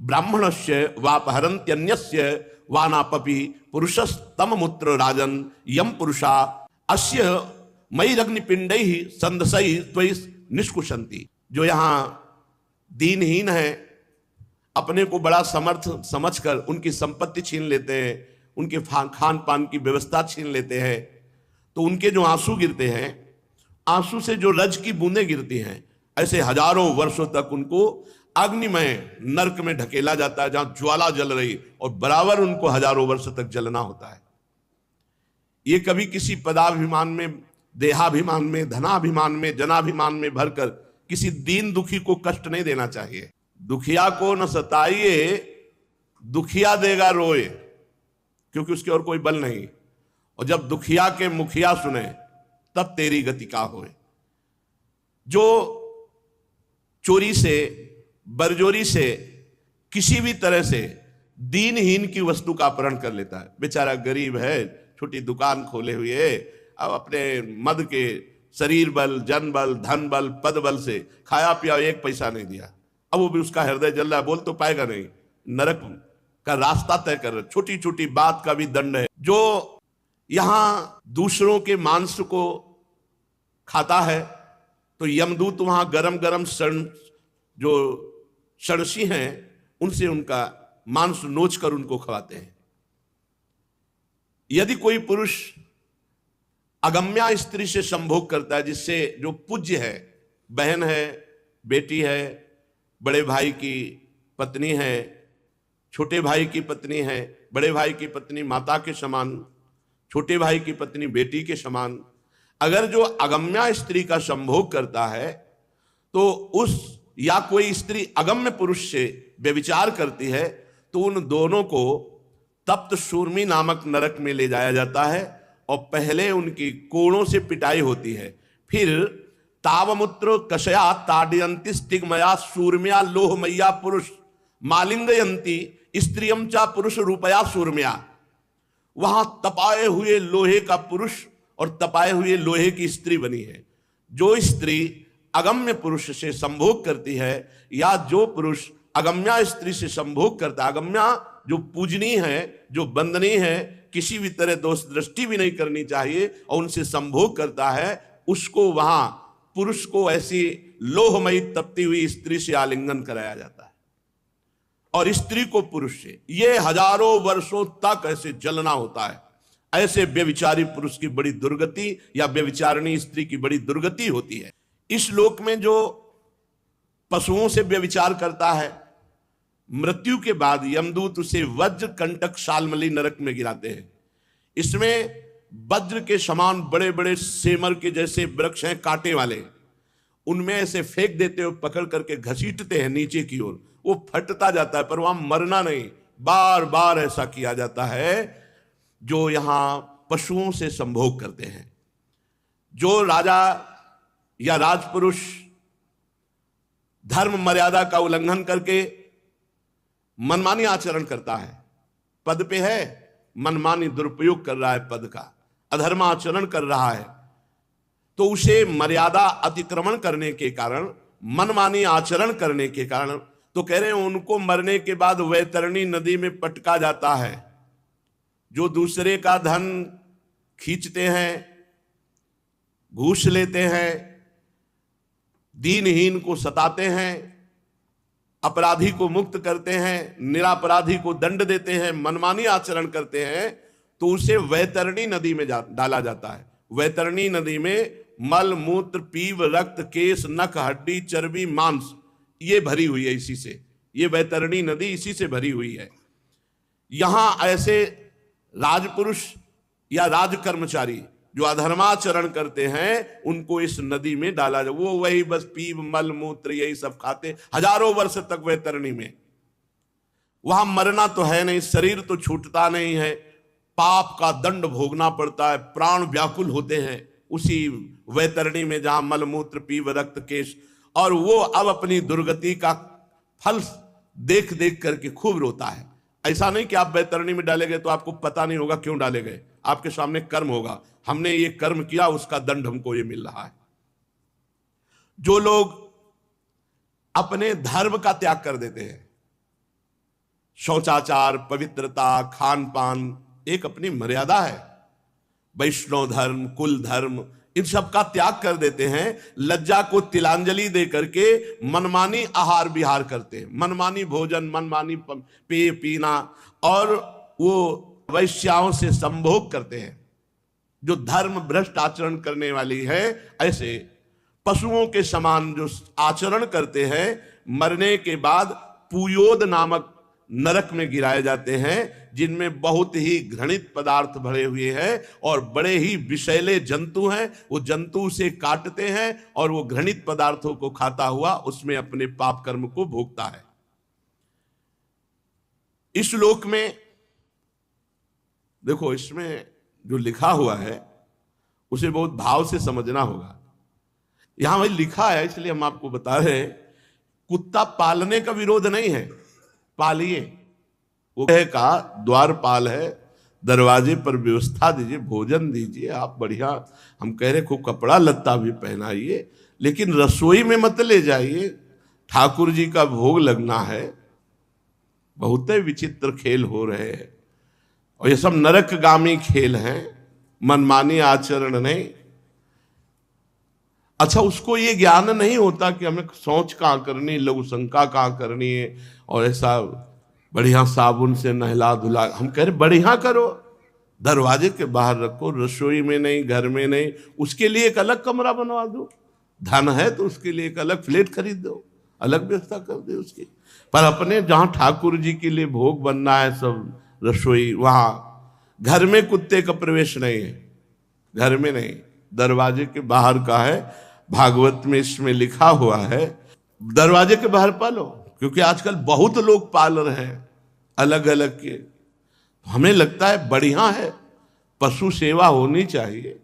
ब्राह्मणस्य वापहरन्त्यन्यस्य वानापपि पुरुषस्तममुत्र राजन यम पुरुषा अस्य मयिरग्निपिंडैः संदसैः त्वयि निष्कुशन्ति। जो यहाँ दीनहीन है, अपने को बड़ा समर्थ समझकर उनकी संपत्ति छीन लेते हैं, उनके खान पान की व्यवस्था छीन लेते हैं, तो उनके जो आंसू गिरते हैं, आंसू से जो रज की बूंदें गिरती हैं, ऐसे हजारों वर्षों तक उनको अग्निमय नरक में ढकेला जाता है, जहां ज्वाला जल रही, और बराबर उनको हजारों वर्ष तक जलना होता है। ये कभी किसी पदाभिमान में, देहाभिमान में, धनाभिमान में, जनाभिमान में भरकर किसी दीन दुखी को कष्ट नहीं देना चाहिए। दुखिया को न सताइए, दुखिया देगा रोए, क्योंकि उसके और कोई बल नहीं। और जब दुखिया के मुखिया सुने तब तेरी गति का होए। जो चोरी से, बरजोरी से, किसी भी तरह से दीनहीन की वस्तु का अपहरण कर लेता है, बेचारा गरीब है, छोटी दुकान खोले हुए है, अब अपने मद के शरीर बल, जन बल, धन बल, पद बल से खाया पिया, एक पैसा नहीं दिया, अब वो भी उसका हृदय जल रहा है, बोल तो पाएगा नहीं, नरक का रास्ता तय कर रहा है। छोटी छोटी बात का भी दंड है। जो यहां दूसरों के मांस को खाता है, तो यमदूत वहां गरम गरम जो षणसी हैं, उनसे उनका मांस नोच कर उनको खवाते हैं। यदि कोई पुरुष अगम्या स्त्री से संभोग करता है, जिससे जो पूज्य है, बहन है, बेटी है, बड़े भाई की पत्नी है, छोटे भाई की पत्नी है, बड़े भाई की पत्नी माता के समान, छोटे भाई की पत्नी बेटी के समान, अगर जो अगम्या स्त्री का संभोग करता है, तो उस या कोई स्त्री अगम्य पुरुष से व्यभिचार करती है, तो उन दोनों को तप्त शूर्मी नामक नरक में ले जाया जाता है, और पहले उनकी कोड़ों से पिटाई होती है, फिर तावमुत्र कषया ताडयंती स्टिग्मया शूर्म्या लोहमय्या पुरुष मालिंगयंती स्त्रियम चा पुरुष रूपया शूर्म्या। वहां तपाए हुए लोहे का पुरुष और तपाए हुए लोहे की स्त्री बनी है। जो स्त्री अगम्य पुरुष से संभोग करती है, या जो पुरुष अगम्या स्त्री से संभोग करता है, अगम्या जो पूजनीय है, जो वंदनीय है, किसी भी तरह दोष दृष्टि भी नहीं करनी चाहिए, और उनसे संभोग करता है, उसको वहां पुरुष को ऐसी लोहमयी तपती हुई स्त्री से आलिंगन कराया जाता है, और स्त्री को पुरुष से। ये हजारों वर्षों तक ऐसे जलना होता है। ऐसे व्यभिचारी पुरुष की बड़ी दुर्गति, या व्यभिचारिणी स्त्री की बड़ी दुर्गति होती है। इस लोक में जो पशुओं से व्यभिचार करता है, मृत्यु के बाद यमदूत उसे वज्र कंटक शालमली नरक में गिराते हैं। इसमें वज्र के समान बड़े बड़े सेमर के जैसे वृक्ष हैं, कांटे वाले, उनमें ऐसे फेंक देते हो, पकड़ करके घसीटते हैं नीचे की ओर, वो फटता जाता है, पर वहां मरना नहीं। बार बार ऐसा किया जाता है जो यहां पशुओं से संभोग करते हैं। जो राजा या राजपुरुष धर्म मर्यादा का उल्लंघन करके मनमानी आचरण करता है, पद पे है, मनमानी दुरुपयोग कर रहा है पद का, अधर्म आचरण कर रहा है, तो उसे मर्यादा अतिक्रमण करने के कारण, मनमानी आचरण करने के कारण, तो कह रहे हैं उनको मरने के बाद वैतरणी नदी में पटका जाता है। जो दूसरे का धन खींचते हैं, घूस लेते हैं, दीनहीन को सताते हैं, अपराधी को मुक्त करते हैं, निरापराधी को दंड देते हैं, मनमानी आचरण करते हैं, तो उसे वैतरणी नदी में डाला जाता है। वैतरणी नदी में मल, मूत्र, पीव, रक्त, केश, नख, हड्डी, चर्बी, मांस, ये भरी हुई है इसी से। ये वैतरणी नदी इसी से भरी हुई है। यहां ऐसे राजपुरुष या राजकर्मचारी जो अधर्माचरण करते हैं, उनको इस नदी में डाला जाए। वो वही बस पीव, मल, मूत्र यही सब खाते हजारों वर्ष तक वैतरणी में। वहां मरना तो है नहीं, शरीर तो छूटता नहीं है, पाप का दंड भोगना पड़ता है, प्राण व्याकुल होते हैं उसी वैतरणी में जहां मल, मूत्र, पीव, रक्त, केश। और वो अब अपनी दुर्गति का फल देख देख करके खूब रोता है। ऐसा नहीं कि आप वैतरणी में डाले गए तो आपको पता नहीं होगा क्यों डाले गए, आपके सामने कर्म होगा, हमने ये कर्म किया, उसका दंड हमको ये मिल रहा है। जो लोग अपने धर्म का त्याग कर देते हैं, शौचाचार, पवित्रता, खान पान एक अपनी मर्यादा है। वैष्णव धर्म, कुल धर्म, इन सब का त्याग कर देते हैं। लज्जा को तिलांजलि दे करके मनमानी आहार विहार करते हैं, मनमानी भोजन, मनमानी पेय पीना, और वो वैश्याओं से संभोग करते हैं। जो धर्म भ्रष्ट आचरण करने वाली है, ऐसे पशुओं के समान जो आचरण करते हैं, मरने के बाद पुयोद नामक नरक में गिराए जाते हैं, जिनमें बहुत ही घृणित पदार्थ भरे हुए हैं और बड़े ही विषैले जंतु हैं। वो जंतु उसे काटते हैं और वो घृणित पदार्थों को खाता हुआ उसमें अपने पाप कर्म को भोगता है। इस श्लोक में देखो, इसमें जो लिखा हुआ है उसे बहुत भाव से समझना होगा। यहां भाई लिखा है, इसलिए हम आपको बता रहे हैं। कुत्ता पालने का विरोध नहीं है, पालिए। वो का द्वारपाल है, दरवाजे पर व्यवस्था दीजिए, भोजन दीजिए, आप बढ़िया, हम कह रहे खूब कपड़ा लत्ता भी पहनाइए, लेकिन रसोई में मत ले जाइए। ठाकुर जी का भोग लगना है। बहुत ही विचित्र खेल हो रहे हैं और ये सब नरकगामी खेल हैं, मनमानी आचरण नहीं। अच्छा, उसको ये ज्ञान नहीं होता कि हमें शौच कहाँ करनी, लघु शंका कहाँ करनी है, और ऐसा बढ़िया साबुन से नहला धुला। हम कह रहे बढ़िया करो, दरवाजे के बाहर रखो, रसोई में नहीं, घर में नहीं। उसके लिए एक अलग कमरा बनवा दो, धन है तो उसके लिए एक अलग फ्लैट खरीद दो, अलग व्यवस्था कर दे उसकी। पर अपने जहां ठाकुर जी के लिए भोग बनना है, सब रसोई, वहां घर में कुत्ते का प्रवेश नहीं है, घर में नहीं, दरवाजे के बाहर का है। भागवत में इसमें लिखा हुआ है, दरवाजे के बाहर पालो, क्योंकि आजकल बहुत लोग पाल रहे हैं अलग अलग के। हमें लगता है बढ़िया है, पशु सेवा होनी चाहिए,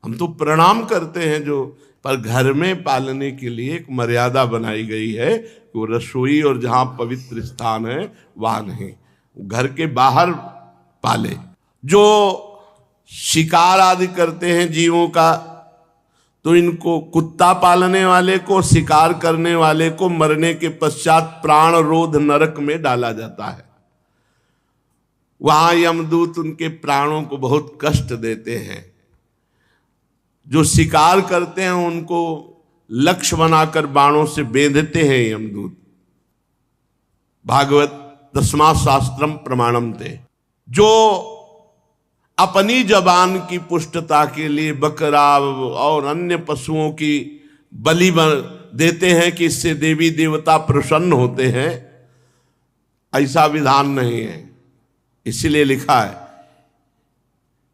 हम तो प्रणाम करते हैं जो, पर घर में पालने के लिए एक मर्यादा बनाई गई है कि वो रसोई और जहां पवित्र स्थान है वहां नहीं, घर के बाहर पाले। जो शिकार आदि करते हैं जीवों का, तो इनको, कुत्ता पालने वाले को, शिकार करने वाले को मरने के पश्चात प्राण रोध नरक में डाला जाता है। वहां यमदूत उनके प्राणों को बहुत कष्ट देते हैं। जो शिकार करते हैं उनको लक्ष्य बनाकर बाणों से बेंधते हैं यमदूत। भागवत 10वां शास्त्रम प्रमाणम थे। जो अपनी जबान की पुष्टता के लिए बकरा और अन्य पशुओं की बलि देते हैं कि इससे देवी देवता प्रसन्न होते हैं, ऐसा विधान नहीं है। इसलिए लिखा है,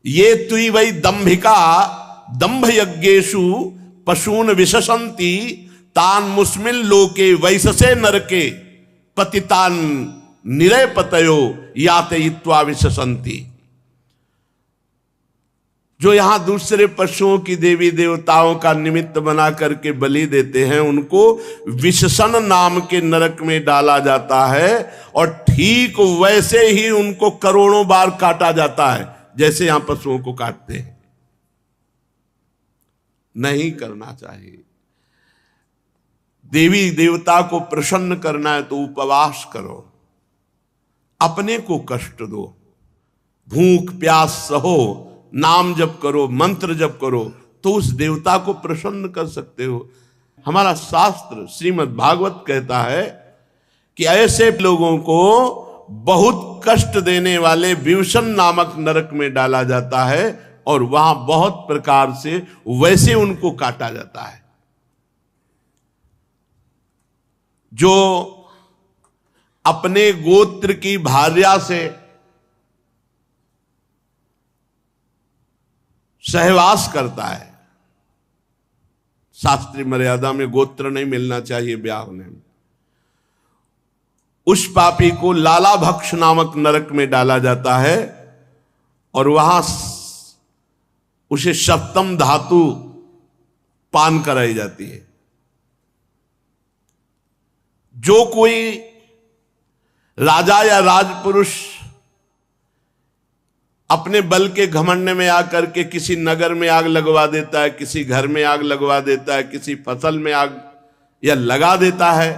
ये तुई वही दंभिका दंभ यज्ञेषु पशून विशसंती तान मुस्मिल लोके वैससे नरके पतितान निरय पतयो यातयित्वा विशसंती। जो यहां दूसरे पशुओं की देवी देवताओं का निमित्त बना करके बलि देते हैं, उनको विशसन नाम के नरक में डाला जाता है, और ठीक वैसे ही उनको करोड़ों बार काटा जाता है जैसे यहां पशुओं को काटते हैं। नहीं करना चाहिए। देवी देवता को प्रसन्न करना है तो उपवास करो, अपने को कष्ट दो, भूख प्यास सहो, नाम जप करो, मंत्र जप करो, तो उस देवता को प्रसन्न कर सकते हो। हमारा शास्त्र श्रीमद् भागवत कहता है कि ऐसे लोगों को बहुत कष्ट देने वाले विवसन नामक नरक में डाला जाता है, और वहां बहुत प्रकार से वैसे उनको काटा जाता है। जो अपने गोत्र की भार्या से सहवास करता है, शास्त्रीय मर्यादा में गोत्र नहीं मिलना चाहिए ब्याह होने में, उस पापी को लाला भक्ष नामक नरक में डाला जाता है, और वहां उसे सप्तम धातु पान कराई जाती है। जो कोई राजा या राजपुरुष अपने बल के घमंड में आकर के किसी नगर में आग लगवा देता है, किसी घर में आग लगवा देता है, किसी फसल में आग या लगा देता है,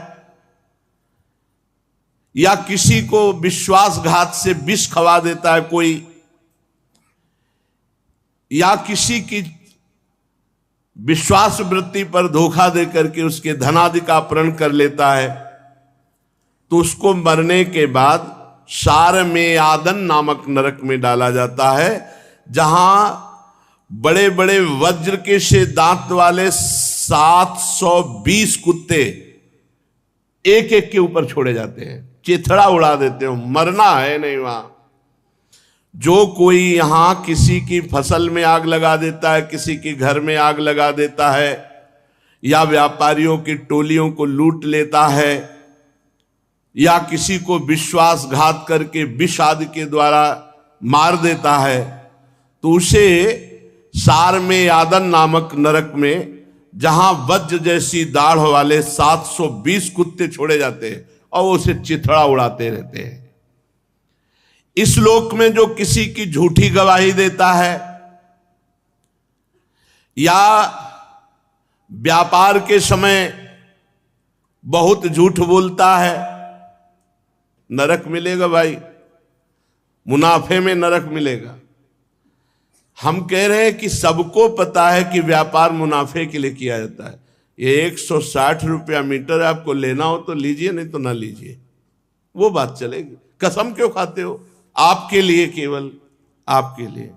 या किसी को विश्वासघात से विष खवा देता है कोई, या किसी की विश्वास वृत्ति पर धोखा दे करके उसके धनादि का अपहरण कर लेता है, तो उसको मरने के बाद सारमेयादन नामक नरक में डाला जाता है, जहां बड़े बड़े वज्र के से दांत वाले 720 कुत्ते एक एक के ऊपर छोड़े जाते हैं, चिथड़ा उड़ा देते हो, मरना है नहीं वहां। जो कोई यहां किसी की फसल में आग लगा देता है, किसी के घर में आग लगा देता है, या व्यापारियों की टोलियों को लूट लेता है, या किसी को विश्वासघात करके विष आदि के द्वारा मार देता है, तो उसे सारमेयादन नामक नरक में, जहां वज्र जैसी दाढ़ वाले 720 कुत्ते छोड़े जाते हैं और वो उसे चिथड़ा उड़ाते रहते हैं। इस लोक में जो किसी की झूठी गवाही देता है या व्यापार के समय बहुत झूठ बोलता है, नरक मिलेगा भाई, मुनाफे में नरक मिलेगा। हम कह रहे हैं कि सबको पता है कि व्यापार मुनाफे के लिए किया जाता है। ये 160 रुपया मीटर आपको लेना हो तो लीजिए, नहीं तो ना लीजिए, वो बात चलेगी। कसम क्यों खाते हो? आपके लिए, केवल आपके लिए।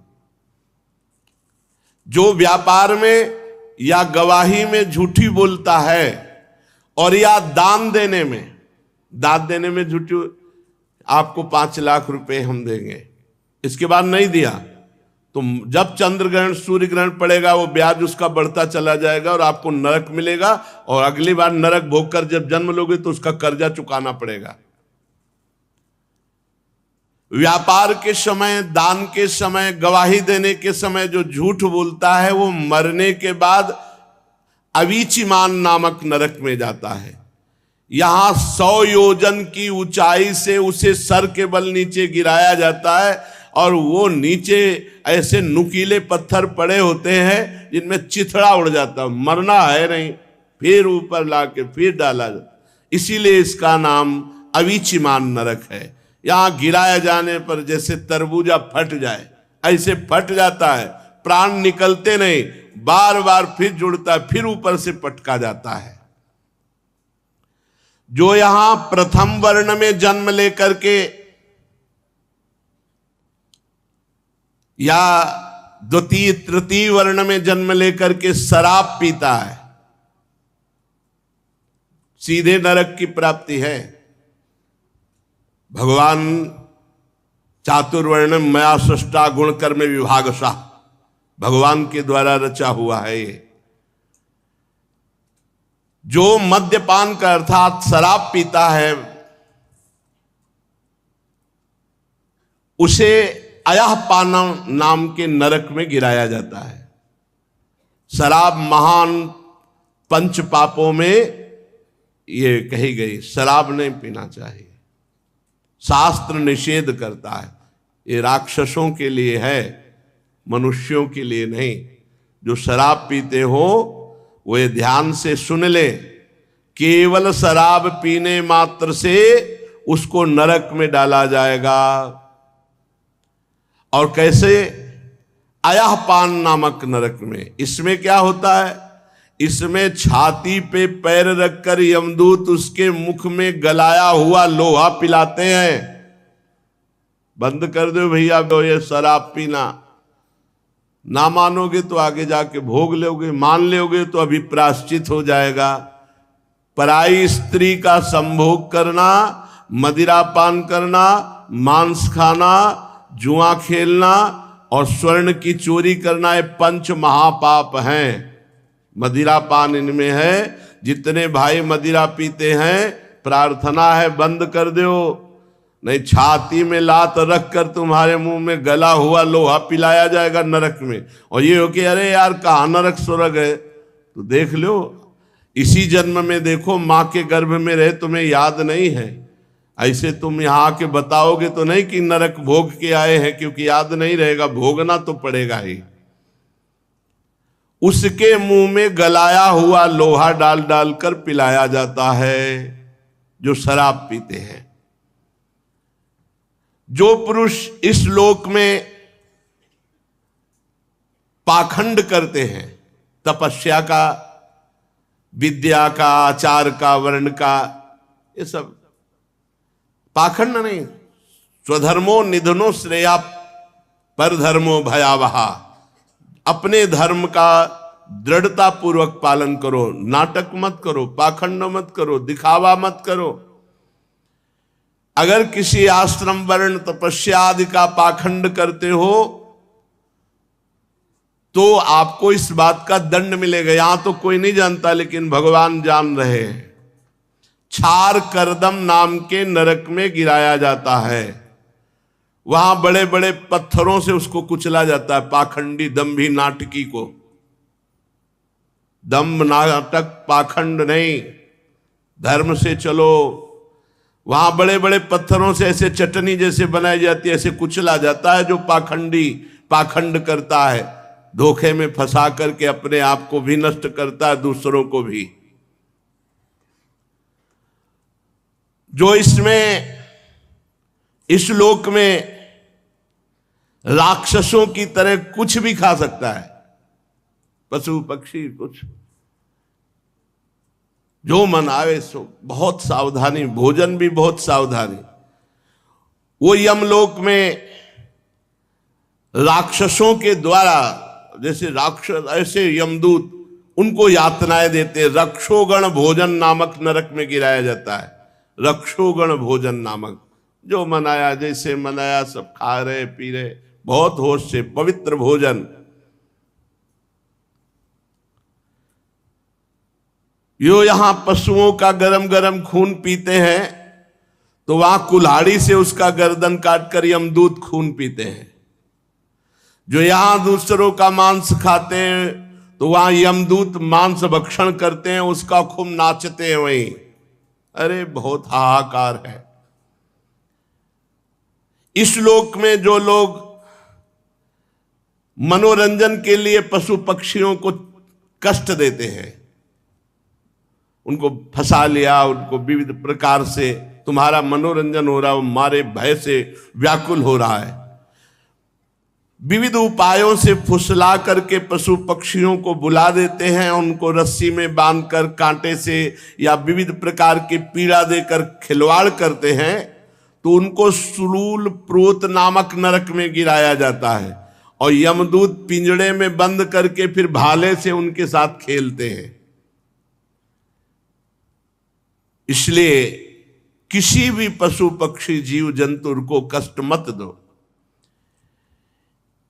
जो व्यापार में या गवाही में झूठी बोलता है और या दान देने में झूठी, आपको 5 लाख रुपए हम देंगे, इसके बाद नहीं दिया तो जब चंद्र ग्रहण सूर्य ग्रहण पड़ेगा वो ब्याज उसका बढ़ता चला जाएगा और आपको नरक मिलेगा, और अगली बार नरक भोगकर जब जन्म लोगे तो उसका कर्जा चुकाना पड़ेगा। व्यापार के समय, दान के समय, गवाही देने के समय जो झूठ बोलता है वो मरने के बाद अवीचिमान नामक नरक में जाता है। यहां 100 योजन की ऊंचाई से उसे सर के बल नीचे गिराया जाता है, और वो नीचे ऐसे नुकीले पत्थर पड़े होते हैं जिनमें चिथड़ा उड़ जाता है, मरना है नहीं, फिर ऊपर लाके फिर डाला जाता, इसीलिए इसका नाम अवीचिमान नरक है। यहां गिराया जाने पर जैसे तरबूजा फट जाए ऐसे फट जाता है, प्राण निकलते नहीं, बार बार फिर जुड़ता है, फिर ऊपर से पटका जाता है। जो यहां प्रथम वर्ण में जन्म लेकर के या द्वितीय तृतीय वर्ण में जन्म लेकर के शराब पीता है, सीधे नरक की प्राप्ति है। भगवान चातुर्वर्ण मया सृष्टा गुण कर्म विभागशः, भगवान के द्वारा रचा हुआ है ये। जो मद्यपान का अर्थात शराब पीता है उसे अयःपानम नाम के नरक में गिराया जाता है। शराब महान पंच पापों में ये कही गई, शराब नहीं पीना चाहिए, शास्त्र निषेध करता है। ये राक्षसों के लिए है, मनुष्यों के लिए नहीं। जो शराब पीते हो वो ये ध्यान से सुन ले, केवल शराब पीने मात्र से उसको नरक में डाला जाएगा। और कैसे? अयःपान नामक नरक में। इसमें क्या होता है? इसमें छाती पे पैर रखकर यमदूत उसके मुख में गलाया हुआ लोहा पिलाते हैं। बंद कर दो भैया ये शराब पीना, ना मानोगे तो आगे जाके भोग लोगे, मान लोगे तो अभी प्रायश्चित हो जाएगा। पराई स्त्री का संभोग करना, मदिरा पान करना, मांस खाना, जुआ खेलना और स्वर्ण की चोरी करना, ये 5 महापाप हैं। मदिरा पान इनमें है। जितने भाई मदिरा पीते हैं, प्रार्थना है बंद कर दो, नहीं छाती में लात रख कर तुम्हारे मुंह में गला हुआ लोहा पिलाया जाएगा नरक में। और ये हो कि अरे यार कहाँ नरक स्वर्ग है, तो देख लो इसी जन्म में देखो, माँ के गर्भ में रहे तुम्हें याद नहीं है। ऐसे तुम यहाँ आके बताओगे तो नहीं कि नरक भोग के आए हैं, क्योंकि याद नहीं रहेगा, भोगना तो पड़ेगा ही। उसके मुंह में गलाया हुआ लोहा डाल डाल कर पिलाया जाता है जो शराब पीते हैं। जो पुरुष इस लोक में पाखंड करते हैं, तपस्या का, विद्या का, आचार का, वर्ण का, ये सब पाखंड नहीं। स्वधर्मो निधनो श्रेया पर धर्मो भयावहा। अपने धर्म का दृढ़ता पूर्वक पालन करो, नाटक मत करो, पाखंड मत करो, दिखावा मत करो। अगर किसी आश्रम वर्ण तपस्या आदि का पाखंड करते हो तो आपको इस बात का दंड मिलेगा। यहां तो कोई नहीं जानता, लेकिन भगवान जान रहे हैं। छार करदम नाम के नरक में गिराया जाता है। वहां बड़े बड़े पत्थरों से उसको कुचला जाता है, पाखंडी दंभी नाटकी को। दंभ नाटक पाखंड नहीं, धर्म से चलो। वहां बड़े बड़े पत्थरों से ऐसे चटनी जैसे बनाई जाती है, ऐसे कुचला जाता है जो पाखंडी पाखंड करता है, धोखे में फंसा करके अपने आप को भी नष्ट करता है, दूसरों को भी। जो इसमें इस लोक में राक्षसों की तरह कुछ भी खा सकता है, पशु पक्षी कुछ, जो मन आवे सो, बहुत सावधानी, भोजन भी बहुत सावधानी। वो यमलोक में राक्षसों के द्वारा, जैसे राक्षस ऐसे यमदूत उनको यातनाएं देते, रक्षोगण भोजन नामक नरक में गिराया जाता है। रक्षोगण भोजन नामक, जो मनाया जैसे मनाया सब खा रहे पी रहे, बहुत होश से पवित्र भोजन। यो यहां पशुओं का गरम गरम खून पीते हैं तो वहां कुल्हाड़ी से उसका गर्दन काटकर यमदूत खून पीते हैं। जो यहां दूसरों का मांस खाते हैं तो वहां यमदूत मांस भक्षण करते हैं, उसका खूब नाचते हैं वहीं। अरे बहुत हाहाकार है। इस लोक में जो लोग मनोरंजन के लिए पशु पक्षियों को कष्ट देते हैं, उनको फंसा लिया, उनको विविध प्रकार से तुम्हारा मनोरंजन हो रहा है, मारे भय से व्याकुल हो रहा है। विविध उपायों से फुसला करके पशु पक्षियों को बुला देते हैं, उनको रस्सी में बांधकर कांटे से या विविध प्रकार की पीड़ा देकर खिलवाड़ करते हैं, तो उनको सुलूल प्रोत नामक नरक में गिराया जाता है। और यमदूत पिंजड़े में बंद करके फिर भाले से उनके साथ खेलते हैं। इसलिए किसी भी पशु पक्षी जीव जंतु को कष्ट मत दो।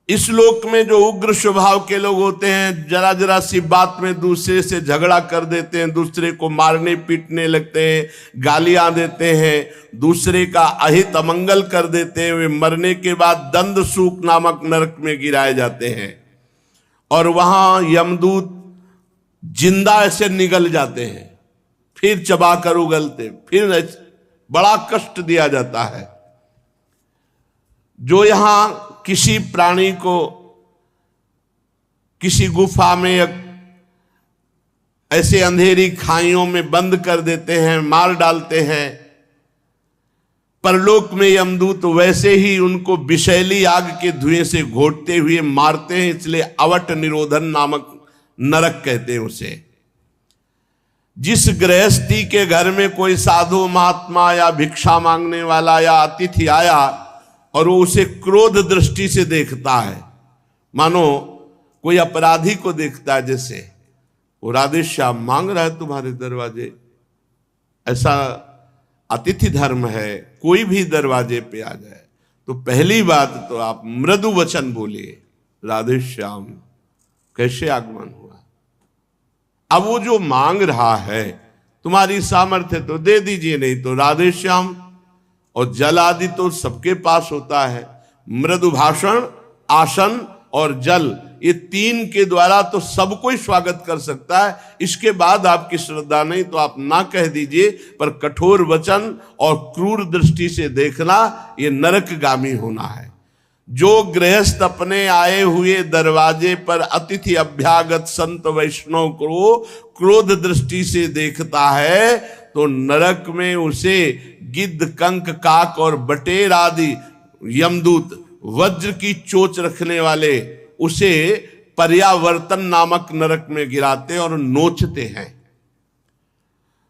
इस लोक में जो उग्र स्वभाव के लोग होते हैं, जरा जरा सी बात में दूसरे से झगड़ा कर देते हैं, दूसरे को मारने पीटने लगते हैं, गालियां देते हैं, दूसरे का अहित अमंगल कर देते हैं, वे मरने के बाद दंड सूक नामक नरक में गिराए जाते हैं। और वहां यमदूत जिंदा ऐसे निगल जाते हैं, फिर चबाकर उगलते, फिर बड़ा कष्ट दिया जाता है। जो यहां किसी प्राणी को किसी गुफा में ऐसे अंधेरी खाइयों में बंद कर देते हैं, मार डालते हैं, परलोक में यमदूत वैसे ही उनको विषैली आग के धुएं से घोटते हुए मारते हैं। इसलिए अवट निरोधन नामक नरक कहते हैं उसे। जिस गृहस्थी के घर में कोई साधु महात्मा या भिक्षा मांगने वाला या अतिथि आया और वो उसे क्रोध दृष्टि से देखता है, मानो कोई अपराधी को देखता है, जैसे वो राधे श्याम मांग रहा है तुम्हारे दरवाजे, ऐसा अतिथि धर्म है। कोई भी दरवाजे पे आ जाए तो पहली बात तो आप मृदु वचन बोलिए, राधे श्याम कैसे आगमन हुआ। अब वो जो मांग रहा है, तुम्हारी सामर्थ्य तो दे दीजिए, नहीं तो राधे श्याम। और जल आदि तो सबके पास होता है। मृदु भाषण, आसन और जल, ये तीन के द्वारा तो सब कोई स्वागत कर सकता है। इसके बाद आपकी श्रद्धा नहीं तो आप ना कह दीजिए, पर कठोर वचन और क्रूर दृष्टि से देखना, ये नरकगामी होना है। जो गृहस्थ अपने आए हुए दरवाजे पर अतिथि अभ्यागत संत वैष्णव को क्रोध दृष्टि से देखता है तो नरक में उसे गिद्ध, कंक, काक और बटेर आदि यमदूत वज्र की चोंच रखने वाले उसे पर्यावर्तन नामक नरक में गिराते और नोचते हैं।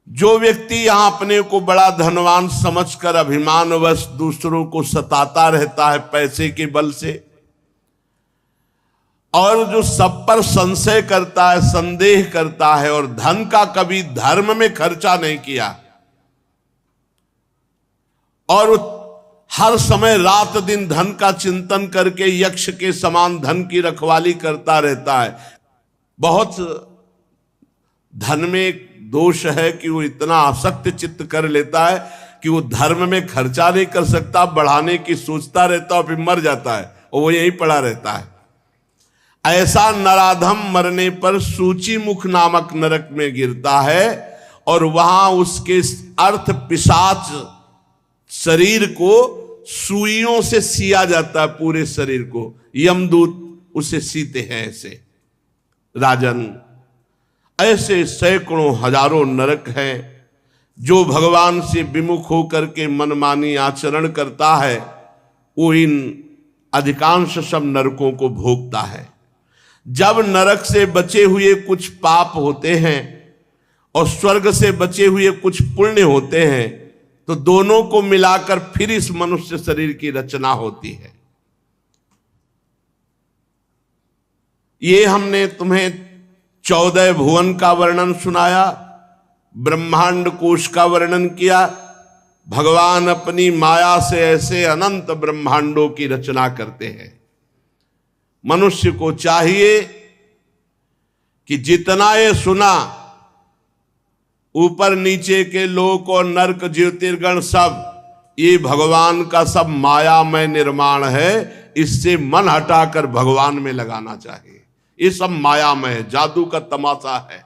जो व्यक्ति यहां अपने को बड़ा धनवान समझकर अभिमानवश दूसरों को सताता रहता है पैसे के बल से, और जो सब पर संशय करता है, संदेह करता है, और धन का कभी धर्म में खर्चा नहीं किया, और हर समय रात दिन धन का चिंतन करके यक्ष के समान धन की रखवाली करता रहता है। बहुत धन में एक दोष है कि वो इतना आसक्त चित्त कर लेता है कि वो धर्म में खर्चा नहीं कर सकता, बढ़ाने की सोचता रहता और फिर मर जाता है और वो यहीं पड़ा रहता है। ऐसा नराधम मरने पर सूची मुख नामक नरक में गिरता है और वहां उसके अर्थ पिशाच शरीर को सुइयों से सिया जाता है, पूरे शरीर को यमदूत उसे सीते हैं। ऐसे राजन, ऐसे सैकड़ों हजारों नरक हैं। जो भगवान से विमुख होकर के मनमानी आचरण करता है वो इन अधिकांश सब नरकों को भोगता है। जब नरक से बचे हुए कुछ पाप होते हैं और स्वर्ग से बचे हुए कुछ पुण्य होते हैं तो दोनों को मिलाकर फिर इस मनुष्य शरीर की रचना होती है। ये हमने तुम्हें 14 भुवन का वर्णन सुनाया, ब्रह्मांड कोश का वर्णन किया। भगवान अपनी माया से ऐसे अनंत ब्रह्मांडों की रचना करते हैं। मनुष्य को चाहिए कि जितना ये सुना, ऊपर नीचे के लोक और नरक ज्योतिर्गण सब ये भगवान का सब मायामय निर्माण है। इससे मन हटाकर भगवान में लगाना चाहिए। ये सब मायामय है, जादू का तमाशा है।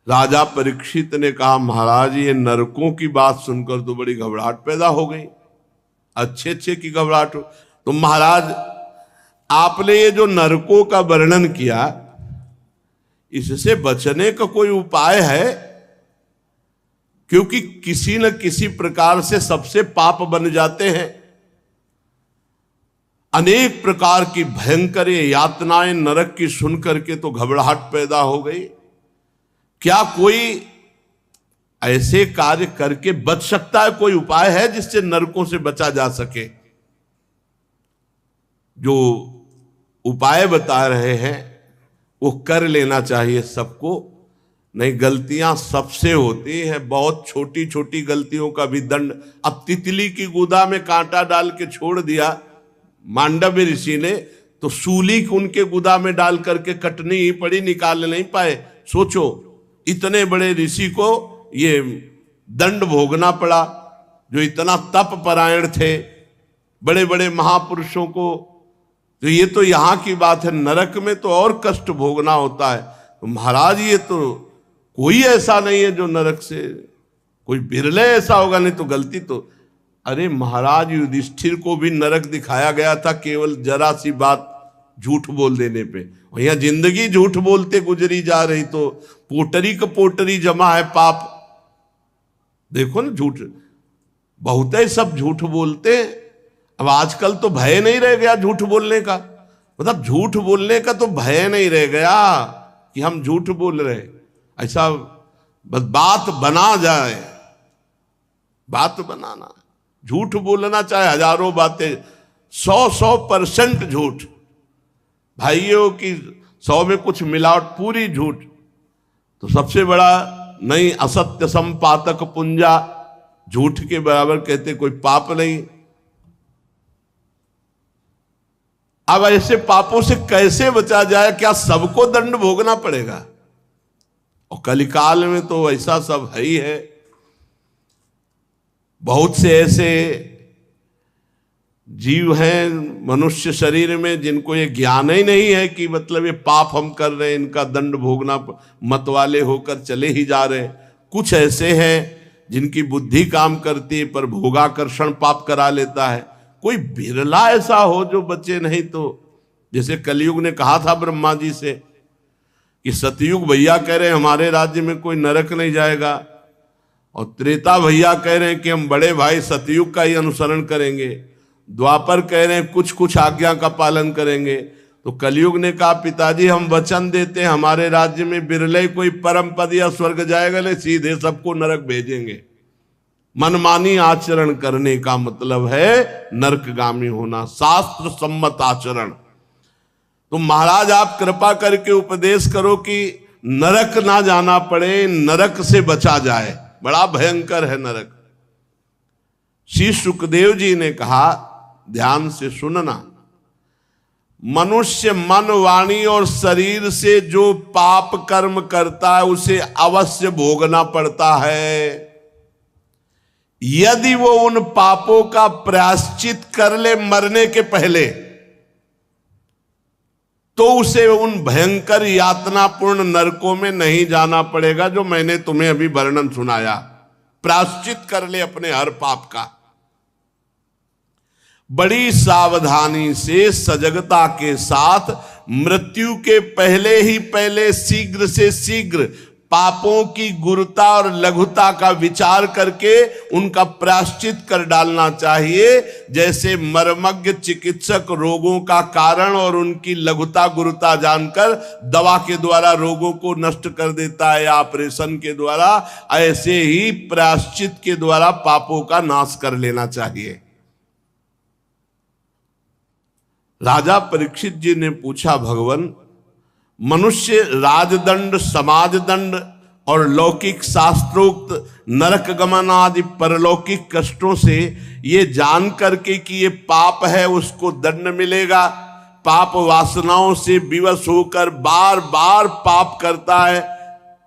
राजा परीक्षित ने कहा, महाराज ये नरकों की बात सुनकर तो बड़ी घबराहट पैदा हो गई। अच्छे अच्छे की घबराहट हो तो महाराज आपने ये जो नरकों का वर्णन किया, इससे बचने का कोई उपाय है? क्योंकि किसी न किसी प्रकार से सबसे पाप बन जाते हैं। अनेक प्रकार की भयंकर यातनाएं नरक की सुन करके तो घबराहट पैदा हो गई। क्या कोई ऐसे कार्य करके बच सकता है? कोई उपाय है जिससे नरकों से बचा जा सके? जो उपाय बता रहे हैं वो कर लेना चाहिए सबको, नहीं गलतियां सबसे होती हैं। बहुत छोटी छोटी गलतियों का भी दंड। अब तितली की गुदा में कांटा डाल के छोड़ दिया मांडव्य ऋषि ने, तो सूली उनके गुदा में डाल करके कटनी ही पड़ी, निकाल नहीं पाए। सोचो, इतने बड़े ऋषि को ये दंड भोगना पड़ा, जो इतना तप परायण थे, बड़े बड़े महापुरुषों को। तो ये तो यहां की बात है, नरक में तो और कष्ट भोगना होता है। तो महाराज ये तो कोई ऐसा नहीं है जो नरक से, कोई बिरले ऐसा होगा, नहीं तो गलती तो। अरे महाराज युधिष्ठिर को भी नरक दिखाया गया था केवल जरा सी बात झूठ बोल देने पे। यहाँ जिंदगी झूठ बोलते गुजरी जा रही, तो पोटरी का पोटरी जमा है पाप। देखो ना, झूठ बहुत है, सब झूठ बोलते हैं। अब आजकल तो भय नहीं रह गया झूठ बोलने का, मतलब झूठ बोलने का तो भय नहीं रह गया कि हम झूठ बोल रहे। ऐसा बस बात बना जाए, बात बनाना, झूठ बोलना चाहे हजारों बातें, 100% झूठ। भाइयों की 100 में कुछ मिलावट, पूरी झूठ। तो सबसे बड़ा नहीं, असत्य संपातक पुंजा, झूठ के बराबर कहते कोई पाप नहीं। अब ऐसे पापों से कैसे बचा जाए? क्या सबको दंड भोगना पड़ेगा? और कलिकाल में तो ऐसा सब है ही है। बहुत से ऐसे जीव हैं मनुष्य शरीर में जिनको ये ज्ञान ही नहीं है कि मतलब ये पाप हम कर रहे हैं, इनका दंड भोगना, मतवाले होकर चले ही जा रहे हैं। कुछ ऐसे हैं जिनकी बुद्धि काम करती है पर भोगाकर्षण पाप करा लेता है। कोई बिरला ऐसा हो जो बचे, नहीं तो जैसे कलयुग ने कहा था ब्रह्मा जी से कि सतयुग भैया कह रहे हमारे राज्य में कोई नरक नहीं जाएगा, और त्रेता भैया कह रहे हैं कि हम बड़े भाई सतयुग का ही अनुसरण करेंगे, द्वापर कह रहे हैं कुछ कुछ आज्ञा का पालन करेंगे। तो कलयुग ने कहा पिताजी हम वचन देते हैं हमारे राज्य में बिरले कोई परम पद या स्वर्ग जाएगा, नहीं सीधे सबको नरक भेजेंगे। मनमानी आचरण करने का मतलब है नरकगामी होना, शास्त्र सम्मत आचरण। तो महाराज आप कृपा करके उपदेश करो कि नरक ना जाना पड़े, नरक से बचा जाए, बड़ा भयंकर है नरक। श्री सुखदेव जी ने कहा ध्यान से सुनना, मनुष्य मन वाणी और शरीर से जो पाप कर्म करता है उसे अवश्य भोगना पड़ता है। यदि वो उन पापों का प्रायश्चित कर ले मरने के पहले तो उसे उन भयंकर यातनापूर्ण नरकों में नहीं जाना पड़ेगा जो मैंने तुम्हें अभी वर्णन सुनाया। प्रायश्चित कर ले अपने हर पाप का। बड़ी सावधानी से सजगता के साथ मृत्यु के पहले ही पहले शीघ्र से शीघ्र पापों की गुरुता और लघुता का विचार करके उनका प्रायश्चित कर डालना चाहिए। जैसे मर्मज्ञ चिकित्सक रोगों का कारण और उनकी लघुता गुरुता जानकर दवा के द्वारा रोगों को नष्ट कर देता है या ऑपरेशन के द्वारा, ऐसे ही प्रायश्चित के द्वारा पापों का नाश कर लेना चाहिए। राजा परीक्षित जी ने पूछा भगवान, मनुष्य राजदंड समाजदंड और लौकिक शास्त्रोक्त नरक गमन आदि परलौकिक कष्टों से ये जान करके कि ये पाप है उसको दंड मिलेगा, पाप वासनाओं से विवश होकर बार बार पाप करता है,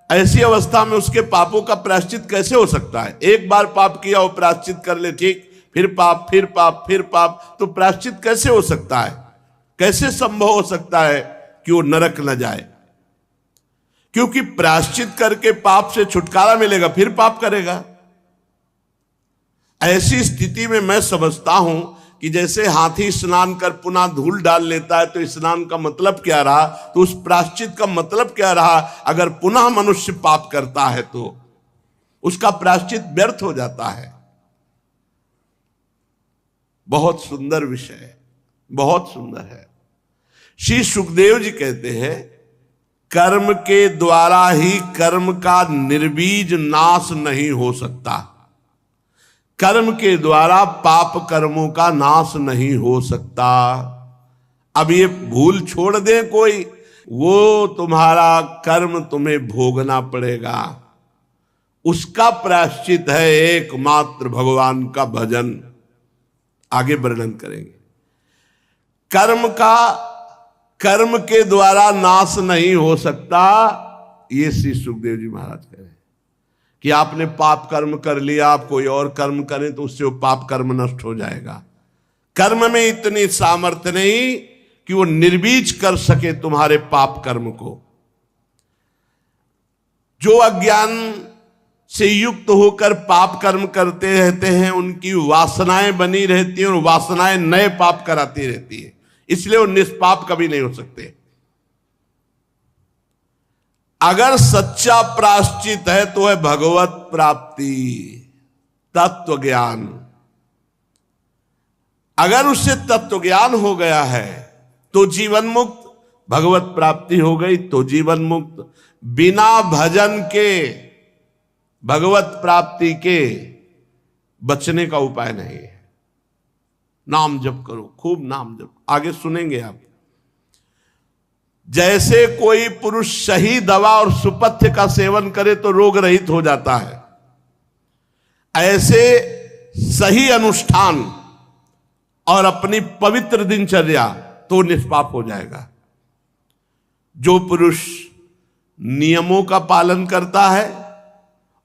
ऐसी अवस्था में उसके पापों का प्रायश्चित कैसे हो सकता है? एक बार पाप किया वो प्रायश्चित कर ले, ठीक, फिर पाप फिर पाप फिर पाप, तो प्रायश्चित कैसे हो सकता है? कैसे संभव हो सकता है कि वो नरक न जाए? क्योंकि प्रायश्चित करके पाप से छुटकारा मिलेगा, फिर पाप करेगा। ऐसी स्थिति में मैं समझता हूं कि जैसे हाथी स्नान कर पुनः धूल डाल लेता है, तो स्नान का मतलब क्या रहा? तो उस प्रायश्चित का मतलब क्या रहा? अगर पुनः मनुष्य पाप करता है तो उसका प्रायश्चित व्यर्थ हो जाता है। बहुत सुंदर विषय है, बहुत सुंदर है। श्री सुखदेव जी कहते हैं कर्म के द्वारा ही कर्म का निर्बीज नाश नहीं हो सकता, कर्म के द्वारा पाप कर्मों का नाश नहीं हो सकता। अब ये भूल छोड़ दे कोई, वो तुम्हारा कर्म तुम्हें भोगना पड़ेगा, उसका प्रायश्चित है एकमात्र भगवान का भजन। आगे वर्णन करेंगे। कर्म के द्वारा नाश नहीं हो सकता, ये श्री सुखदेव जी महाराज कह रहे हैं कि आपने पाप कर्म कर लिया, आप कोई और कर्म करें तो उससे वो पाप कर्म नष्ट हो जाएगा। कर्म में इतनी सामर्थ्य नहीं कि वो निर्बीज कर सके तुम्हारे पाप कर्म को। जो अज्ञान से युक्त होकर पाप कर्म करते रहते हैं उनकी वासनाएं बनी रहती हैं और वासनाएं नए पाप कराती रहती है, इसलिए वो निष्पाप कभी नहीं हो सकते। अगर सच्चा प्रायश्चित है तो है भगवत प्राप्ति, तत्व ज्ञान। अगर उससे तत्व ज्ञान हो गया है तो जीवन मुक्त, भगवत प्राप्ति हो गई तो जीवन मुक्त। बिना भजन के, भगवत प्राप्ति के बचने का उपाय नहीं है। नाम जप करो, खूब नाम जप। आगे सुनेंगे आप। जैसे कोई पुरुष सही दवा और सुपथ्य का सेवन करे तो रोग रहित हो जाता है, ऐसे सही अनुष्ठान और अपनी पवित्र दिनचर्या तो निष्पाप हो जाएगा। जो पुरुष नियमों का पालन करता है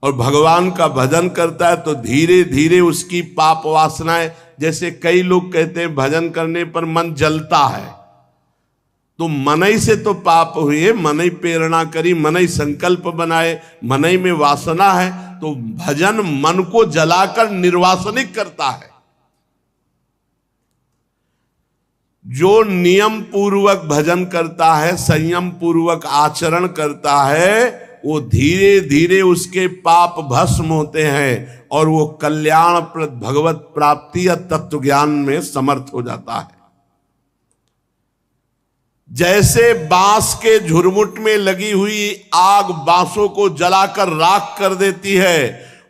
और भगवान का भजन करता है तो धीरे धीरे उसकी पाप वासनाएं, जैसे कई लोग कहते हैं भजन करने पर मन जलता है, तो मनई से तो पाप हुए, मनई प्रेरणा करी, मनई संकल्प बनाए, मनई में वासना है, तो भजन मन को जलाकर निर्वासनिक करता है। जो नियम पूर्वक भजन करता है, संयम पूर्वक आचरण करता है, वो धीरे धीरे उसके पाप भस्म होते हैं और वो कल्याणप्रद भगवत प्राप्ति या तत्व ज्ञान में समर्थ हो जाता है। जैसे बांस के झुरमुट में लगी हुई आग बांसों को जलाकर राख कर देती है,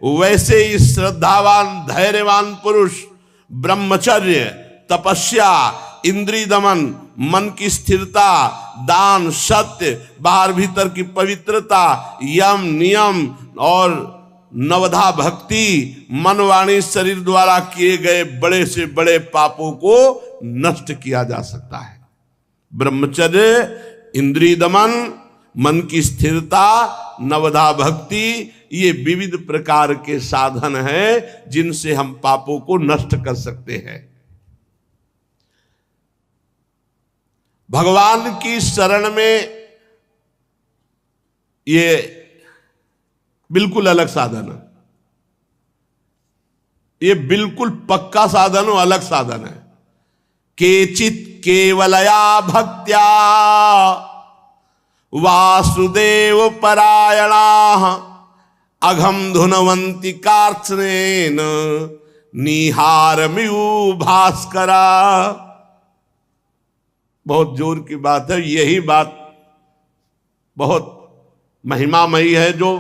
वैसे ही श्रद्धावान धैर्यवान पुरुष ब्रह्मचर्य, तपस्या, इंद्रिय दमन, मन की स्थिरता, दान, सत्य, बाहर भीतर की पवित्रता, यम नियम और नवधा भक्ति, मन वाणी शरीर द्वारा किए गए बड़े से बड़े पापों को नष्ट किया जा सकता है। ब्रह्मचर्य, इंद्रिय दमन, मन की स्थिरता, नवधा भक्ति, ये विविध प्रकार के साधन हैं जिनसे हम पापों को नष्ट कर सकते हैं। भगवान की शरण में ये बिल्कुल अलग साधन है, ये बिल्कुल पक्का साधन और अलग साधन है। केचित केवलया भक्त्या वासुदेव परायणा अघम धुनवंती कार्त्स्नेन निहारमियु भास्करा। बहुत जोर की बात है, यही बात बहुत महिमामयी है जो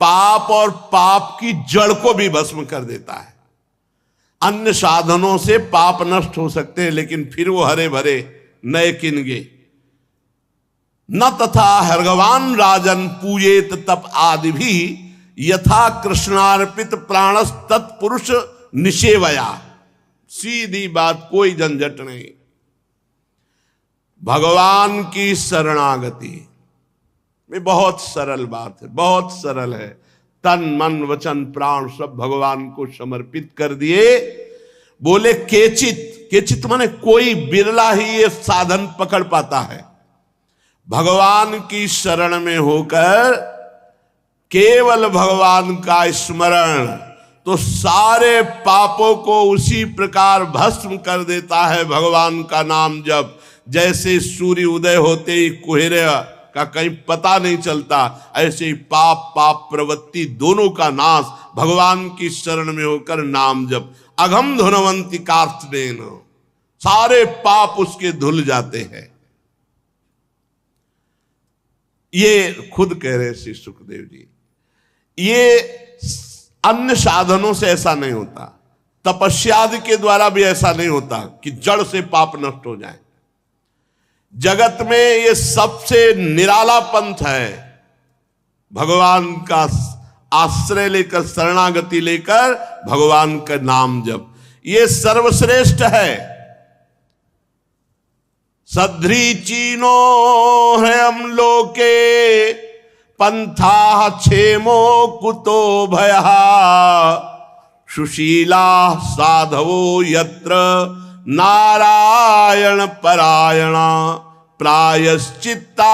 पाप और पाप की जड़ को भी भस्म कर देता है। अन्य साधनों से पाप नष्ट हो सकते हैं लेकिन फिर वो हरे भरे नए किनगे। न तथा हर्गवान राजन पूजेत तप आदि भी यथा कृष्णार्पित प्राणस तत्पुरुष निषेवया। सीधी बात, कोई झंझट नहीं। भगवान की शरणागति में बहुत सरल बात है, बहुत सरल है। तन मन वचन प्राण सब भगवान को समर्पित कर दिए। बोले केचित, केचित माने कोई बिरला ही ये साधन पकड़ पाता है। भगवान की शरण में होकर केवल भगवान का स्मरण तो सारे पापों को उसी प्रकार भस्म कर देता है। भगवान का नाम जब जैसे सूर्य उदय होते ही कुहरे का कहीं पता नहीं चलता, ऐसे ही पाप पाप प्रवृत्ति दोनों का नाश भगवान की शरण में होकर नाम जप। अघम धुनवंती कार्त्स्नेन, सारे पाप उसके धुल जाते हैं। ये खुद कह रहे श्री सुखदेव जी। ये अन्य साधनों से ऐसा नहीं होता, तपस्यादि के द्वारा भी ऐसा नहीं होता कि जड़ से पाप नष्ट हो जाए। जगत में ये सबसे निराला पंथ है, भगवान का आश्रय लेकर शरणागति लेकर भगवान का नाम जप, ये सर्वश्रेष्ठ है। सध्री चीनो हृयम लोके पंथा क्षेमो कुतो भयः सुशीला साधवो यत्र नारायण परायणा प्रायश्चित्तानि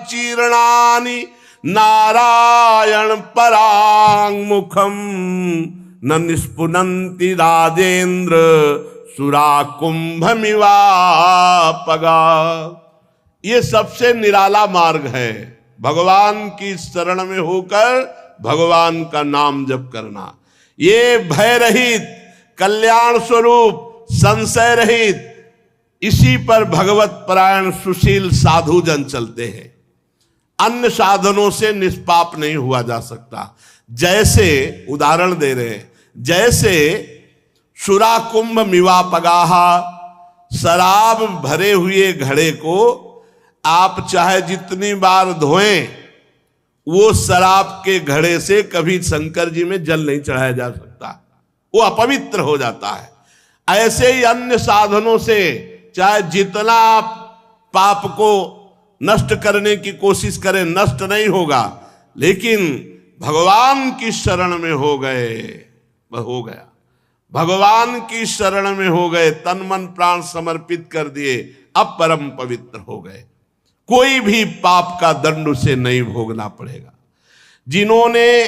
चीर्णानि नारायण परांगमुखम न निष्पुनन्ति राजेन्द्र सुरा कुंभमिवापगा। ये सबसे निराला मार्ग है, भगवान की शरण में होकर भगवान का नाम जप करना। ये भय रहित, कल्याण स्वरूप, संशय रहित, इसी पर भगवत परायण सुशील साधु जन चलते हैं। अन्य साधनों से निष्पाप नहीं हुआ जा सकता। जैसे उदाहरण दे रहे हैं, जैसे सुरा कुंभ मिवापगाहा, शराब भरे हुए घड़े को आप चाहे जितनी बार धोएं, वो शराब के घड़े से कभी शंकर जी में जल नहीं चढ़ाया जा सकता, वो अपवित्र हो जाता है। ऐसे ही अन्य साधनों से चाहे जितना आप पाप को नष्ट करने की कोशिश करें, नष्ट नहीं होगा। लेकिन भगवान की शरण में हो गए, वह हो गया। भगवान की शरण में हो गए, तन मन प्राण समर्पित कर दिए, अब परम पवित्र हो गए। कोई भी पाप का दंड उसे नहीं भोगना पड़ेगा। जिन्होंने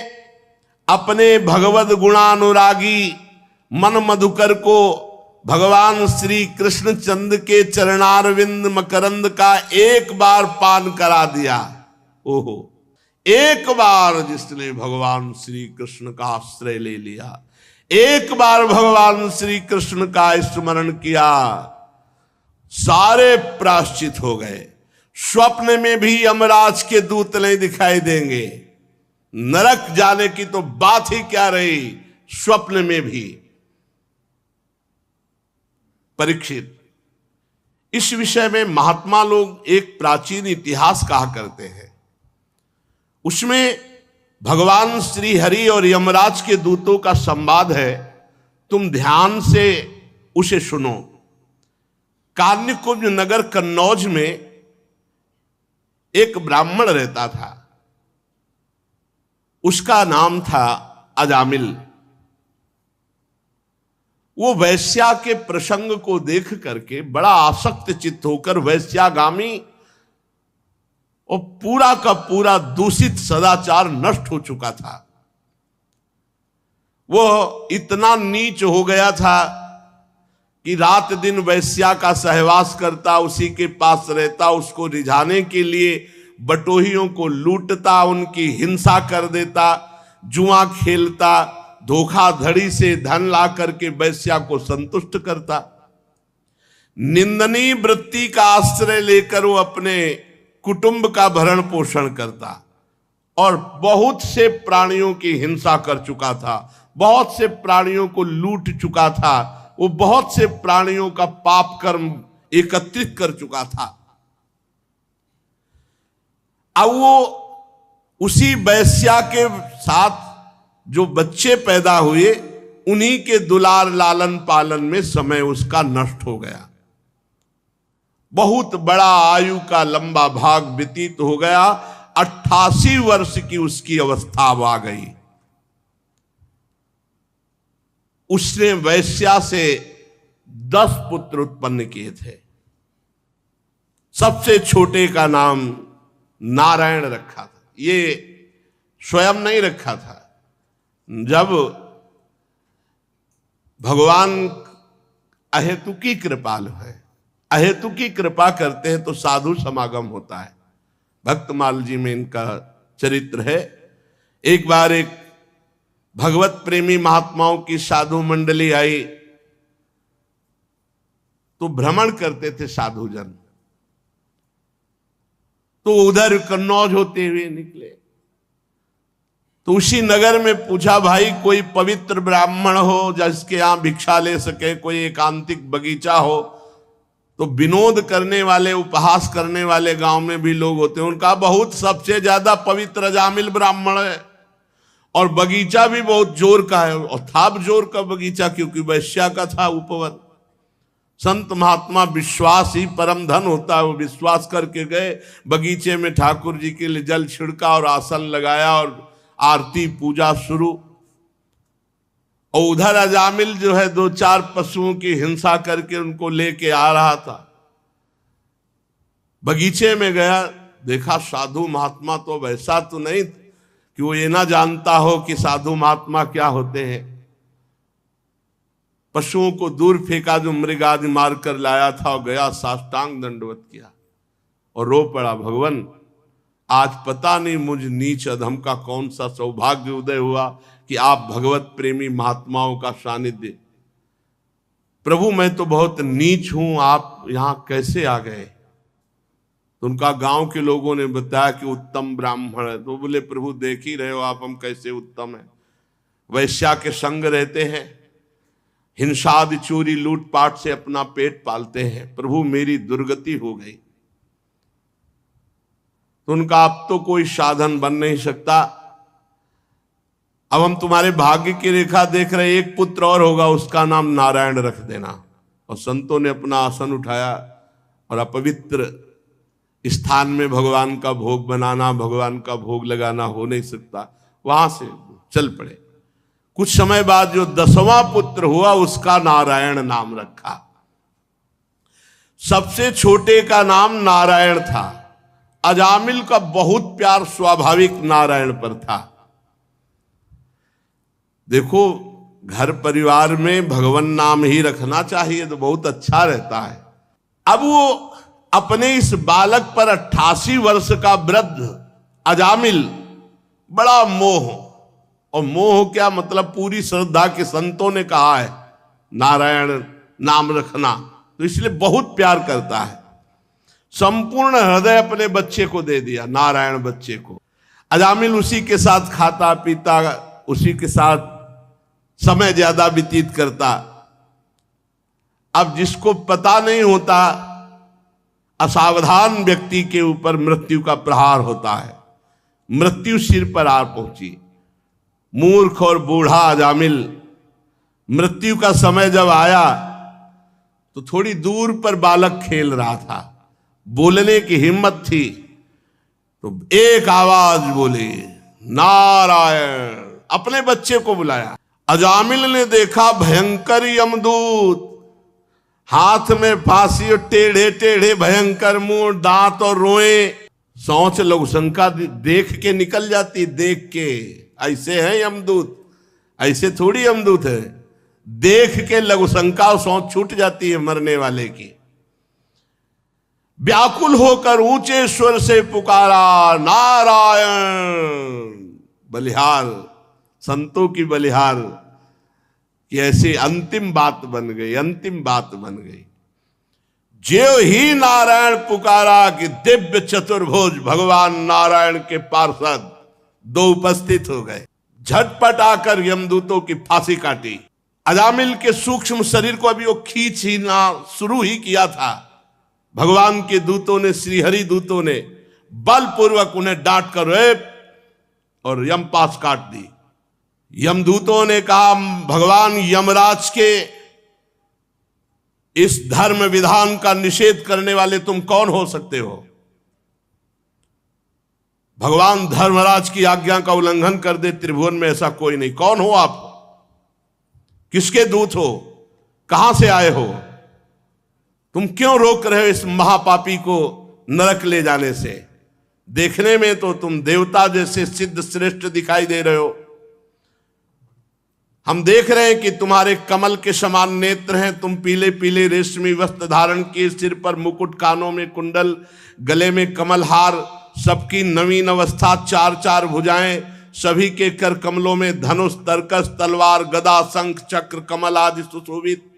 अपने भगवद गुणानुरागी मन मधुकर को भगवान श्री कृष्ण चंद्र के चरणारविंद मकरंद का एक बार पान करा दिया, ओहो, एक बार जिसने भगवान श्री कृष्ण का आश्रय ले लिया, एक बार भगवान श्री कृष्ण का स्मरण किया, सारे प्रायश्चित हो गए। स्वप्न में भी यमराज के दूत नहीं दिखाई देंगे, नरक जाने की तो बात ही क्या रही, स्वप्न में भी। परीक्षित, इस विषय में महात्मा लोग एक प्राचीन इतिहास कहा करते हैं। उसमें भगवान श्री हरि और यमराज के दूतों का संवाद है, तुम ध्यान से उसे सुनो। कान्यकुब्ज नगर कन्नौज में एक ब्राह्मण रहता था, उसका नाम था अजामिल। वो वैश्या के प्रसंग को देख करके बड़ा आसक्त चित्त होकर वैश्यागामी और पूरा का पूरा दूषित सदाचार नष्ट हो चुका था। वो इतना नीच हो गया था कि रात दिन वैश्या का सहवास करता, उसी के पास रहता, उसको रिझाने के लिए बटोहियों को लूटता, उनकी हिंसा कर देता, जुआ खेलता, धोखाधड़ी से धन ला करके वैश्या को संतुष्ट करता। निंदनीय वृत्ति का आश्रय लेकर वो अपने कुटुंब का भरण पोषण करता और बहुत से प्राणियों की हिंसा कर चुका था, बहुत से प्राणियों को लूट चुका था, वो बहुत से प्राणियों का पाप कर्म एकत्रित कर चुका था। अब वो उसी वैश्या के साथ जो बच्चे पैदा हुए, उन्हीं के दुलार लालन पालन में समय उसका नष्ट हो गया। बहुत बड़ा आयु का लंबा भाग व्यतीत हो गया। 88 वर्ष की उसकी अवस्था आ गई। उसने वैश्या से 10 पुत्र उत्पन्न किए थे। सबसे छोटे का नाम नारायण रखा था। ये स्वयं नहीं रखा था, जब भगवान अहेतुकी कृपालु है, अहेतुकी कृपा करते हैं तो साधु समागम होता है। भक्तमाल जी में इनका चरित्र है। एक बार एक भगवत प्रेमी महात्माओं की साधु मंडली आई, तो भ्रमण करते थे साधुजन, तो उधर कन्नौज होते हुए निकले। तो उसी नगर में पूछा, भाई कोई पवित्र ब्राह्मण हो जिसके यहां भिक्षा ले सके, कोई एकांतिक बगीचा हो। तो विनोद करने वाले, उपहास करने वाले गांव में भी लोग होते हैं। उनका बहुत सबसे ज्यादा पवित्र अजामिल ब्राह्मण है और बगीचा भी बहुत जोर का है, और था जोर का बगीचा क्योंकि वैश्या का था उपवन। संत महात्मा विश्वास ही परम धन होता है। वो विश्वास करके गए, बगीचे में ठाकुर जी के लिए जल छिड़का और आसन लगाया और आरती पूजा शुरू। और उधर अजामिल जो है 2-4 पशुओं की हिंसा करके उनको लेके आ रहा था। बगीचे में गया, देखा साधु महात्मा तो वैसा तो नहीं कि वो ये ना जानता हो कि साधु महात्मा क्या होते हैं। पशुओं को दूर फेंका जो मृग आदि मार कर लाया था, और गया साष्टांग दंडवत किया और रो पड़ा, भगवान आज पता नहीं मुझ नीच अधम का कौन सा सौभाग्य उदय हुआ कि आप भगवत प्रेमी महात्माओं का सानिध्य। प्रभु मैं तो बहुत नीच हूं, आप यहां कैसे आ गए? तो उनका गांव के लोगों ने बताया कि उत्तम ब्राह्मण है। तो बोले, प्रभु देख ही रहे हो आप, हम कैसे उत्तम है। वैश्या के संग रहते हैं, हिंसादि चोरी लूटपाट से अपना पेट पालते हैं। प्रभु मेरी दुर्गति हो गई। तो उनका अब तो कोई साधन बन नहीं सकता, अब हम तुम्हारे भाग्य की रेखा देख रहे, एक पुत्र और होगा, उसका नाम नारायण रख देना। और संतों ने अपना आसन उठाया और अपवित्र स्थान में भगवान का भोग बनाना, भगवान का भोग लगाना हो नहीं सकता, वहां से चल पड़े। कुछ समय बाद जो 10वां पुत्र हुआ, उसका नारायण नाम रखा। सबसे छोटे का नाम नारायण था। अजामिल का बहुत प्यार स्वाभाविक नारायण पर था। देखो, घर परिवार में भगवान नाम ही रखना चाहिए तो बहुत अच्छा रहता है। अब वो अपने इस बालक पर 88 वर्ष का वृद्ध अजामिल बड़ा मोह। और मोह क्या मतलब, पूरी श्रद्धा के संतों ने कहा है नारायण नाम रखना, तो इसलिए बहुत प्यार करता है। संपूर्ण हृदय अपने बच्चे को दे दिया, नारायण बच्चे को। अजामिल उसी के साथ खाता पीता, उसी के साथ समय ज्यादा व्यतीत करता। अब जिसको पता नहीं होता, असावधान व्यक्ति के ऊपर मृत्यु का प्रहार होता है, मृत्यु सिर पर आ पहुंची। मूर्ख और बूढ़ा अजामिल, मृत्यु का समय जब आया तो थोड़ी दूर पर बालक खेल रहा था, बोलने की हिम्मत थी, तो एक आवाज बोली नारायण, अपने बच्चे को बुलाया। अजामिल ने देखा भयंकर यमदूत, हाथ में फांसी और टेढ़े टेढ़े भयंकर मुंह, दांत और रोए। सोच लघुशंका देख के निकल जाती, देख के ऐसे है यमदूत, ऐसे थोड़ी यमदूत है। देख के लघुशंका और सोच छूट जाती है मरने वाले की। व्याकुल होकर ऊंचे स्वर से पुकारा नारायण। बलिहार, संतों की बलिहार कि ऐसी अंतिम बात बन गई, अंतिम बात बन गई। ज्यों ही नारायण पुकारा कि दिव्य चतुर्भुज भगवान नारायण के पार्षद दो उपस्थित हो गए। झटपट आकर यमदूतों की फांसी काटी। अजामिल के सूक्ष्म शरीर को अभी वो खींच ही ना शुरू ही किया था, भगवान के दूतों ने, श्रीहरि दूतों ने बलपूर्वक उन्हें डांट कर और यमपाश काट दी। यमदूतों ने कहा भगवान यमराज के इस धर्म विधान का निषेध करने वाले तुम कौन हो सकते हो? भगवान धर्मराज की आज्ञा का उल्लंघन कर दे, त्रिभुवन में ऐसा कोई नहीं। कौन हो आप? किसके दूत हो? कहां से आए हो? तुम क्यों रोक रहे हो इस महापापी को नरक ले जाने से? देखने में तो तुम देवता जैसे सिद्ध श्रेष्ठ दिखाई दे रहे हो। हम देख रहे हैं कि तुम्हारे कमल के समान नेत्र हैं, तुम पीले पीले रेशमी वस्त्र धारण किए, सिर पर मुकुट, कानों में कुंडल, गले में कमल हार, सबकी नवीन अवस्था, चार चार भुजाएं, सभी के कर कमलों में धनुष, तरकस, तलवार, गदा, शंख, चक्र, कमल आदि सुशोभित।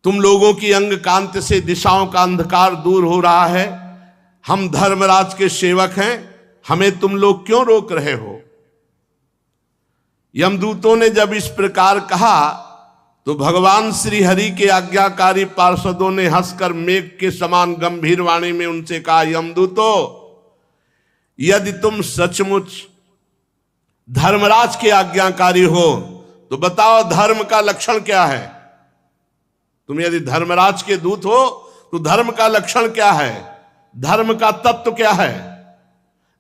तुम लोगों की अंग कांति से दिशाओं का अंधकार दूर हो रहा है। हम धर्मराज के सेवक हैं, हमें तुम लोग क्यों रोक रहे हो? यमदूतों ने जब इस प्रकार कहा तो भगवान श्री हरि के आज्ञाकारी पार्षदों ने हंसकर मेघ के समान गंभीर वाणी में उनसे कहा, यमदूतों, यदि तुम सचमुच धर्मराज के आज्ञाकारी हो तो बताओ धर्म का लक्षण क्या है? तुम यदि धर्मराज के दूत हो तो धर्म का लक्षण क्या है? धर्म का तत्व क्या है?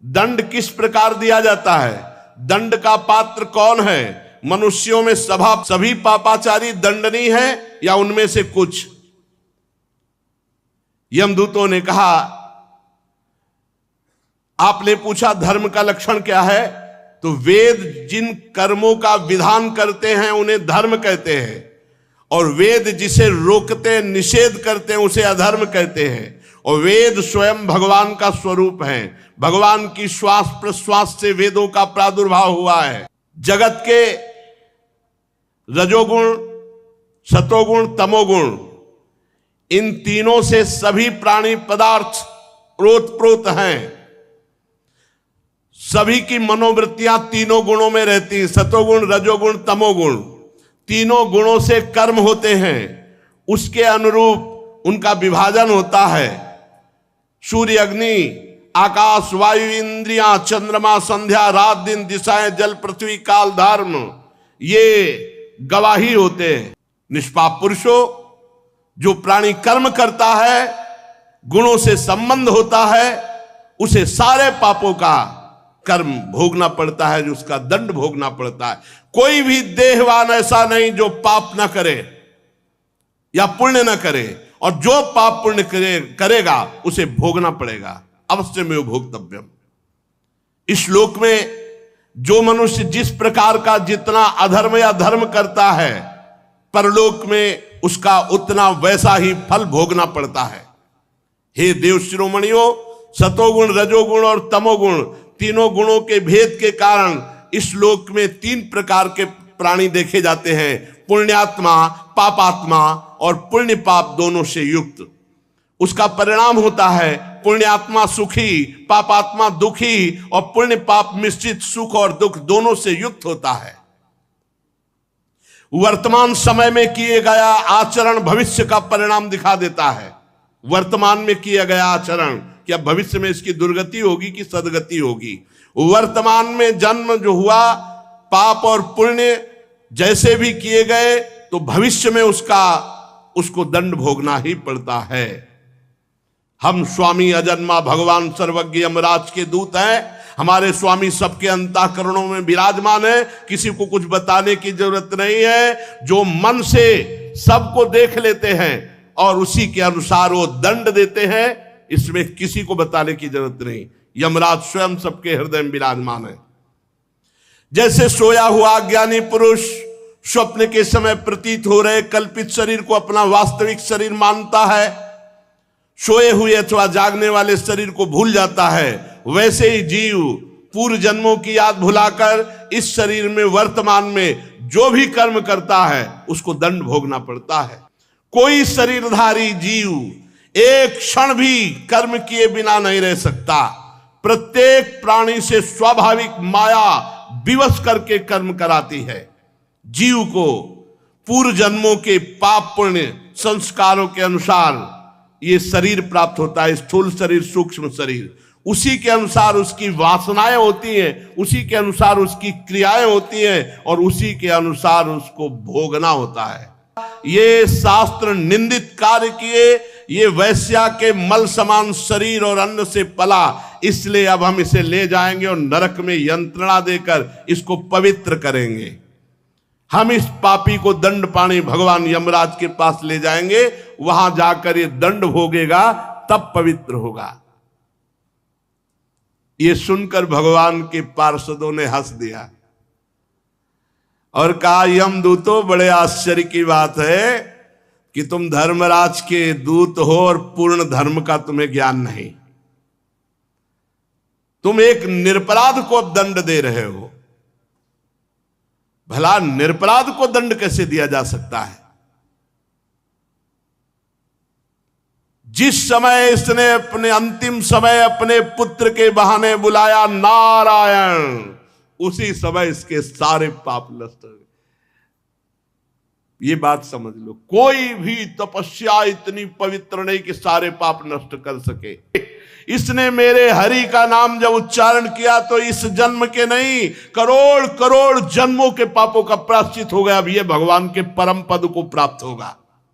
दंड किस प्रकार दिया जाता है? दंड का पात्र कौन है? मनुष्यों में सभी पापाचारी दंडनीय है या उनमें से कुछ? यमदूतों ने कहा, आपने पूछा धर्म का लक्षण क्या है, तो वेद जिन कर्मों का विधान करते हैं उन्हें धर्म कहते हैं, और वेद जिसे रोकते निषेध करते हैं उसे अधर्म कहते हैं। और वेद स्वयं भगवान का स्वरूप है, भगवान की श्वास प्रश्वास से वेदों का प्रादुर्भाव हुआ है। जगत के रजोगुण, सतोगुण, तमोगुण, इन तीनों से सभी प्राणी पदार्थ ओतप्रोत हैं। सभी की मनोवृत्तियां तीनों गुणों में रहती हैं, सतोगुण, रजोगुण, तमोगुण। तीनों गुणों से कर्म होते हैं, उसके अनुरूप उनका विभाजन होता है। सूर्य, अग्नि, आकाश, वायु, इंद्रियां, चंद्रमा, संध्या, रात दिन, दिशाएं, जल, पृथ्वी, काल, धर्म, ये गवाही होते हैं। निष्पाप पुरुषों, जो प्राणी कर्म करता है, गुणों से संबंध होता है, उसे सारे पापों का कर्म भोगना पड़ता है, जो उसका दंड भोगना पड़ता है। कोई भी देहवान ऐसा नहीं जो पाप ना करे या पुण्य ना करे, और जो पाप पुण्य करेगा उसे भोगना पड़ेगा, अवश्य में भोक्तव्यम। इस श्लोक में जो मनुष्य जिस प्रकार का जितना अधर्म या धर्म करता है, परलोक में उसका उतना वैसा ही फल भोगना पड़ता है। हे देव शिरोमणियों, सतोगुण, रजोगुण और तमोगुण तीनों गुणों के भेद के कारण इस लोक में 3 प्रकार के प्राणी देखे जाते हैं, पुण्यात्मा, पापात्मा और पुण्य पाप दोनों से युक्त। उसका परिणाम होता है पुण्यात्मा सुखी, पापात्मा दुखी और पुण्य पाप मिश्रित सुख और दुख दोनों से युक्त होता है। वर्तमान समय में किए गया आचरण भविष्य का परिणाम दिखा देता है। वर्तमान में किया गया आचरण क्या भविष्य में इसकी दुर्गति होगी कि सदगति होगी। वर्तमान में जन्म जो हुआ, पाप और पुण्य जैसे भी किए गए तो भविष्य में उसको दंड भोगना ही पड़ता है। हम स्वामी अजन्मा भगवान सर्वज्ञ यमराज के दूत हैं। हमारे स्वामी सबके अंतःकरणों में विराजमान है, किसी को कुछ बताने की जरूरत नहीं है। जो मन से सबको देख लेते हैं और उसी के अनुसार वो दंड देते हैं, इसमें किसी को बताने की जरूरत नहीं। यमराज स्वयं सबके हृदय में विराजमान है। जैसे सोया हुआ ज्ञानी पुरुष स्वप्न के समय प्रतीत हो रहे कल्पित शरीर को अपना वास्तविक शरीर मानता है, सोए हुए अथवा जागने वाले शरीर को भूल जाता है, वैसे ही जीव पूर्व जन्मों की याद भुलाकर इस शरीर में वर्तमान में जो भी कर्म करता है उसको दंड भोगना पड़ता है। कोई शरीरधारी जीव एक क्षण भी कर्म किए बिना नहीं रह सकता। प्रत्येक प्राणी से स्वाभाविक माया विवश करके कर्म कराती है। जीव को पूर्व जन्मों के पाप पुण्य संस्कारों के अनुसार ये शरीर प्राप्त होता है, स्थूल शरीर, सूक्ष्म शरीर। उसी के अनुसार उसकी वासनाएं होती हैं, उसी के अनुसार उसकी क्रियाएं होती हैं और उसी के अनुसार उसको भोगना होता है। ये शास्त्र निंदित कार्य किए, ये वैश्या के मल समान शरीर और अन्न से पला, इसलिए अब हम इसे ले जाएंगे और नरक में यंत्रणा देकर इसको पवित्र करेंगे। हम इस पापी को दंड पाने भगवान यमराज के पास ले जाएंगे, वहां जाकर ये दंड भोगेगा, तब पवित्र होगा। ये सुनकर भगवान के पार्षदों ने हंस दिया और कहा, यमदूतों, बड़े आश्चर्य की बात है कि तुम धर्मराज के दूत हो और पूर्ण धर्म का तुम्हें ज्ञान नहीं। तुम एक निरपराध को दंड दे रहे हो। भला निरपराध को दंड कैसे दिया जा सकता है? जिस समय इसने अपने अंतिम समय अपने पुत्र के बहाने बुलाया नारायण, उसी समय इसके सारे पाप नष्ट हो गए। ये बात समझ लो, कोई भी तपस्या इतनी पवित्र नहीं कि सारे पाप नष्ट कर सके। इसने मेरे हरि का नाम जब उच्चारण किया तो इस जन्म के नहीं, करोड़ करोड़ जन्मों के पापों का प्रायश्चित हो गया। अब ये भगवान के परम पद को प्राप्त होगा।